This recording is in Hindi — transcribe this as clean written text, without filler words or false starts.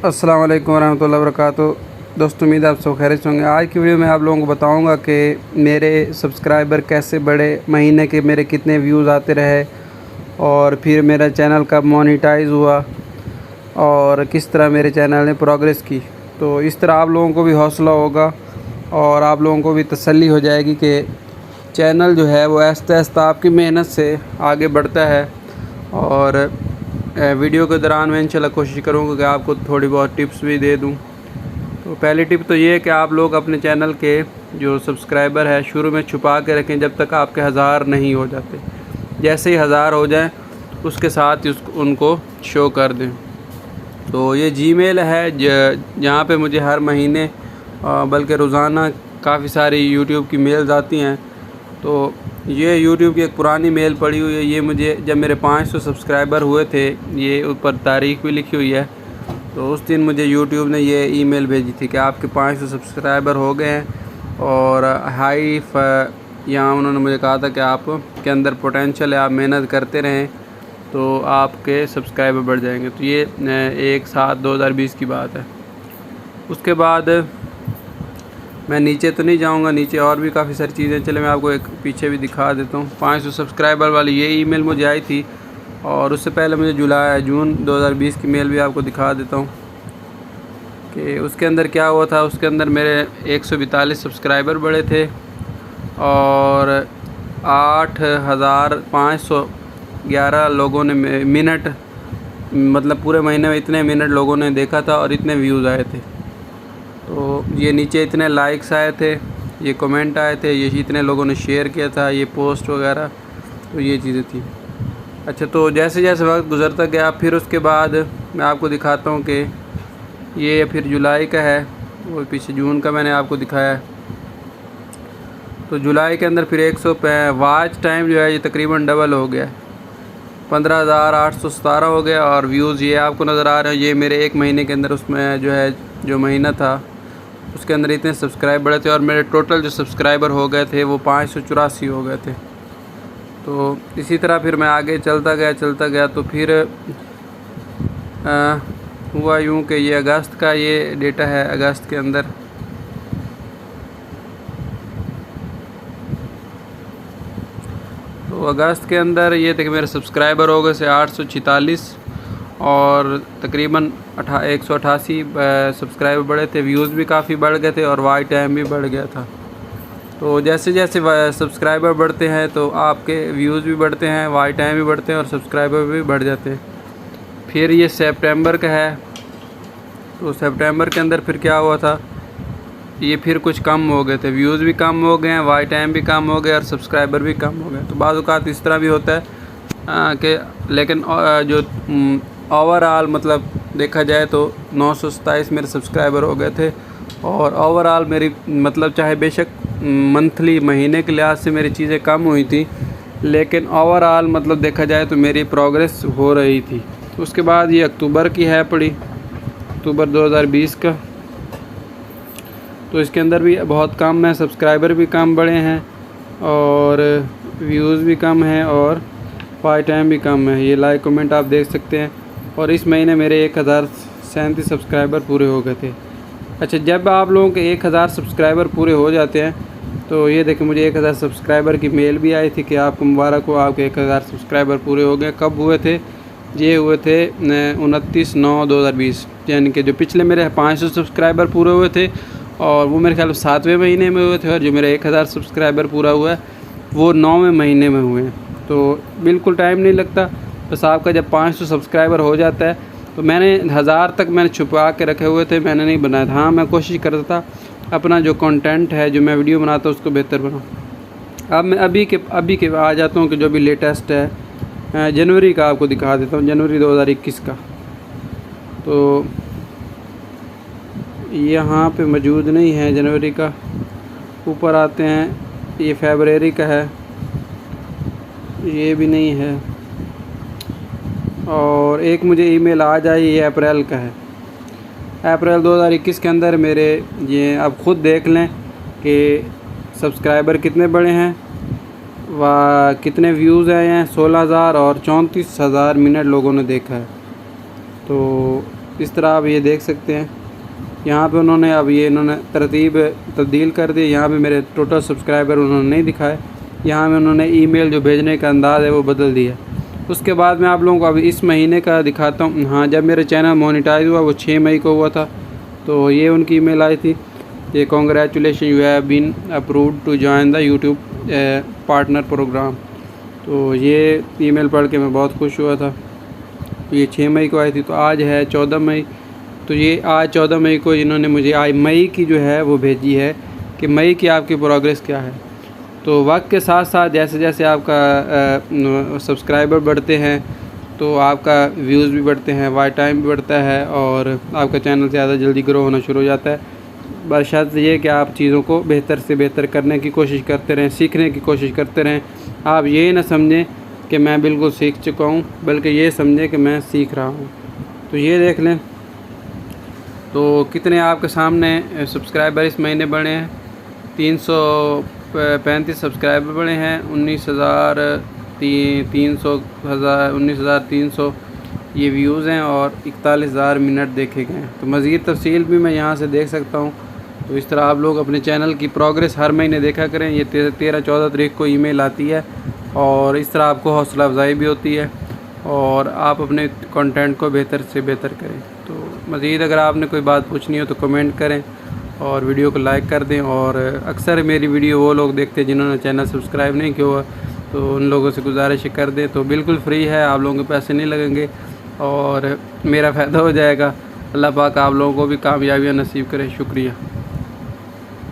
अस्सलाम वालेकुम रहमतुल्लाहि व बरकातुहू। दोस्तों उम्मीद है आप सब खैरियत से होंगे। आज की वीडियो में आप लोगों को बताऊंगा कि मेरे सब्सक्राइबर कैसे बढ़े, महीने के मेरे कितने व्यूज़ आते रहे और फिर मेरा चैनल कब मोनेटाइज हुआ और किस तरह मेरे चैनल ने प्रोग्रेस की। तो इस तरह आप लोगों को भी हौसला होगा और आप लोगों को भी तसल्ली हो जाएगी कि चैनल जो है वो आहिस्ता आहिस्ता आपकी मेहनत से आगे बढ़ता है। और वीडियो के दौरान मैं इंशाल्लाह कोशिश करूँगा कि आपको थोड़ी बहुत टिप्स भी दे दूँ। तो पहली टिप तो ये है कि आप लोग अपने चैनल के जो सब्सक्राइबर है शुरू में छुपा के रखें जब तक आपके 1000 नहीं हो जाते। जैसे ही 1000 हो जाएं उसके साथ ही उनको शो कर दें। तो ये जीमेल है जहाँ पे मुझे हर महीने बल्कि रोज़ाना काफ़ी सारी यूट्यूब की मेल्स आती हैं। तो ये यूट्यूब की एक पुरानी मेल पड़ी हुई है। ये मुझे जब मेरे 500 सब्सक्राइबर हुए थे, ये ऊपर तारीख भी लिखी हुई है। तो उस दिन मुझे यूट्यूब ने ये ईमेल भेजी थी कि आपके 500 सब्सक्राइबर हो गए हैं और यहाँ उन्होंने मुझे कहा था कि आप के अंदर पोटेंशियल है, आप मेहनत करते रहें तो आपके सब्सक्राइबर बढ़ जाएंगे। तो ये 1/7/2020 की बात है। उसके बाद मैं नीचे तो नहीं जाऊंगा, नीचे और भी काफ़ी सारी चीज़ें। चले मैं आपको एक पीछे भी दिखा देता हूँ। 500 सब्सक्राइबर वाली ये ईमेल मुझे आई थी और उससे पहले मुझे जून 2020 की मेल भी आपको दिखा देता हूँ कि उसके अंदर क्या हुआ था। उसके अंदर मेरे 142 सब्सक्राइबर बढ़े थे और 8511 लोगों ने मिनट, मतलब पूरे महीने में इतने मिनट लोगों ने देखा था और इतने व्यूज़ आए थे। तो ये नीचे इतने लाइक्स आए थे, ये कमेंट आए थे, ये इतने लोगों ने शेयर किया था, ये पोस्ट वगैरह। तो ये चीज़ें थी। अच्छा, तो जैसे जैसे वक्त गुज़रता गया फिर उसके बाद मैं आपको दिखाता हूँ कि ये फिर जुलाई का है, वो पीछे जून का मैंने आपको दिखाया है। तो जुलाई के अंदर फिर 100 वॉच टाइम जो है ये तकरीबन डबल हो गया, 15,817 हो गया। और व्यूज़ ये आपको नज़र आ रहे हैं, ये मेरे एक महीने के अंदर उसमें जो है जो महीना था उसके अंदर इतने सब्सक्राइब बढ़े थे और मेरे टोटल जो सब्सक्राइबर हो गए थे वो 584 हो गए थे। तो इसी तरह फिर मैं आगे चलता गया तो फिर हुआ यूँ कि ये अगस्त का ये डेटा है। अगस्त के अंदर ये थे कि मेरे सब्सक्राइबर हो गए थे 846 और तकरीबन 188 सब्सक्राइबर बढ़े थे। व्यूज़ भी काफ़ी बढ़ गए थे और वॉच टाइम भी बढ़ गया था। तो जैसे जैसे सब्सक्राइबर बढ़ते हैं तो आपके व्यूज़ भी बढ़ते हैं, वॉच टाइम भी बढ़ते हैं और सब्सक्राइबर भी बढ़ जाते हैं। फिर ये सितंबर का है। तो सितंबर के अंदर फिर क्या हुआ था, ये फिर कुछ कम हो गए थे, व्यूज़ भी कम हो गए हैं, वॉच टाइम भी कम हो गए और सब्सक्राइबर भी कम हो गए। तो बाज़ औक़ात इस तरह भी होता है कि लेकिन जो ओवरऑल मतलब देखा जाए तो 927 मेरे सब्सक्राइबर हो गए थे। और ओवरऑल मेरी मतलब चाहे बेशक मंथली महीने के लिहाज से मेरी चीज़ें कम हुई थी, लेकिन ओवरऑल मतलब देखा जाए तो मेरी प्रोग्रेस हो रही थी। उसके बाद ये अक्टूबर की है पड़ी, अक्टूबर 2020 का। तो इसके अंदर भी बहुत कम है, सब्सक्राइबर भी कम बढ़े हैं और व्यूज़ भी कम हैं और वॉच टाइम भी कम है। ये लाइक कमेंट आप देख सकते हैं। और इस महीने मेरे 1037 सब्सक्राइबर पूरे हो गए थे। अच्छा, जब आप लोगों के 1000 सब्सक्राइबर पूरे हो जाते हैं तो ये देखें मुझे 1000 सब्सक्राइबर की मेल भी आई थी कि आपको मुबारक हो, आपके 1000 सब्सक्राइबर पूरे हो गए। कब हुए थे? ये हुए थे 29/9/2020, यानी कि जो पिछले मेरे 500 सब्सक्राइबर पूरे हुए थे और वो मेरे ख्याल 7वें महीने में हुए थे और जो मेरा 1000 सब्सक्राइबर पूरा हुआ है वो 9वें महीने में हुए हैं। तो बिल्कुल टाइम नहीं लगता। बस आपका जब 500 सब्सक्राइबर हो जाता है तो मैंने 1000 तक मैंने छुपा के रखे हुए थे, मैंने नहीं बनाया था। हाँ, मैं कोशिश करता था अपना जो कंटेंट है, जो मैं वीडियो बनाता हूँ उसको बेहतर बनाऊँ। अब मैं अभी के आ जाता हूँ कि जो भी लेटेस्ट है जनवरी का आपको दिखा देता हूँ, जनवरी 2021 का। तो यहाँ पे मौजूद नहीं है जनवरी का। ऊपर आते हैं, ये फरवरी का है, ये भी नहीं है। और एक मुझे ईमेल आ जाए, ये अप्रैल का है। अप्रैल 2021 के अंदर मेरे ये आप ख़ुद देख लें कि सब्सक्राइबर कितने बढ़े हैं व कितने व्यूज़ आए हैं। 16,000 और 34,000 मिनट लोगों ने देखा है। तो इस तरह आप ये देख सकते हैं। यहाँ पे उन्होंने अब ये इन्होंने तरतीब तब्दील कर दी। यहाँ पे मेरे टोटल सब्सक्राइबर उन्होंने नहीं दिखाए, यहाँ में उन्होंने ईमेल जो भेजने का अंदाज़ है वो बदल दिया। उसके बाद मैं आप लोगों को अब इस महीने का दिखाता हूँ। हाँ, जब मेरा चैनल मोनेटाइज हुआ वो 6 मई को हुआ था, तो ये उनकी ईमेल आई थी, ये congratulation you have been approved to join the YouTube partner program. तो ये ईमेल पढ़ के मैं बहुत खुश हुआ था। ये 6 मई को आई थी, तो आज है 14 मई। तो ये आज 14 मई को इन्होंने मुझे आज मई की जो है वो भेजी है कि मई की आपकी प्रोग्रेस क्या है। तो वक्त के साथ साथ जैसे जैसे आपका सब्सक्राइबर बढ़ते हैं तो आपका व्यूज़ भी बढ़ते हैं, वाच टाइम भी बढ़ता है और आपका चैनल ज़्यादा जल्दी ग्रो होना शुरू हो जाता है। बशर्त ये कि आप चीज़ों को बेहतर से बेहतर करने की कोशिश करते रहें, सीखने की कोशिश करते रहें। आप ये ना समझें कि मैं बिल्कुल सीख चुका हूँ, बल्कि ये समझें कि मैं सीख रहा हूँ। तो ये देख लें, तो कितने आपके सामने सब्सक्राइबर इस महीने बढ़े हैं। 335 सब्सक्राइबर बढ़े हैं। 19,300 ये व्यूज़ हैं और 41,000 मिनट देखे गए हैं। तो मज़ीद तफसील भी मैं यहाँ से देख सकता हूँ। तो इस तरह आप लोग अपने चैनल की प्रोग्रेस हर महीने देखा करें। ये 13-14 तारीख को ईमेल आती है और इस तरह आपको हौसला अफजाई भी होती है और आप अपने कंटेंट को बेहतर से बेहतर करें। तो मज़ीद अगर आपने कोई बात पूछनी हो तो कमेंट करें और वीडियो को लाइक कर दें। और अक्सर मेरी वीडियो वो लोग देखते हैं जिन्होंने चैनल सब्सक्राइब नहीं किया हुआ, तो उन लोगों से गुजारिश कर दें। तो बिल्कुल फ्री है, आप लोगों के पैसे नहीं लगेंगे और मेरा फ़ायदा हो जाएगा। अल्लाह पाक आप लोगों को भी कामयाबियाँ नसीब करे। शुक्रिया।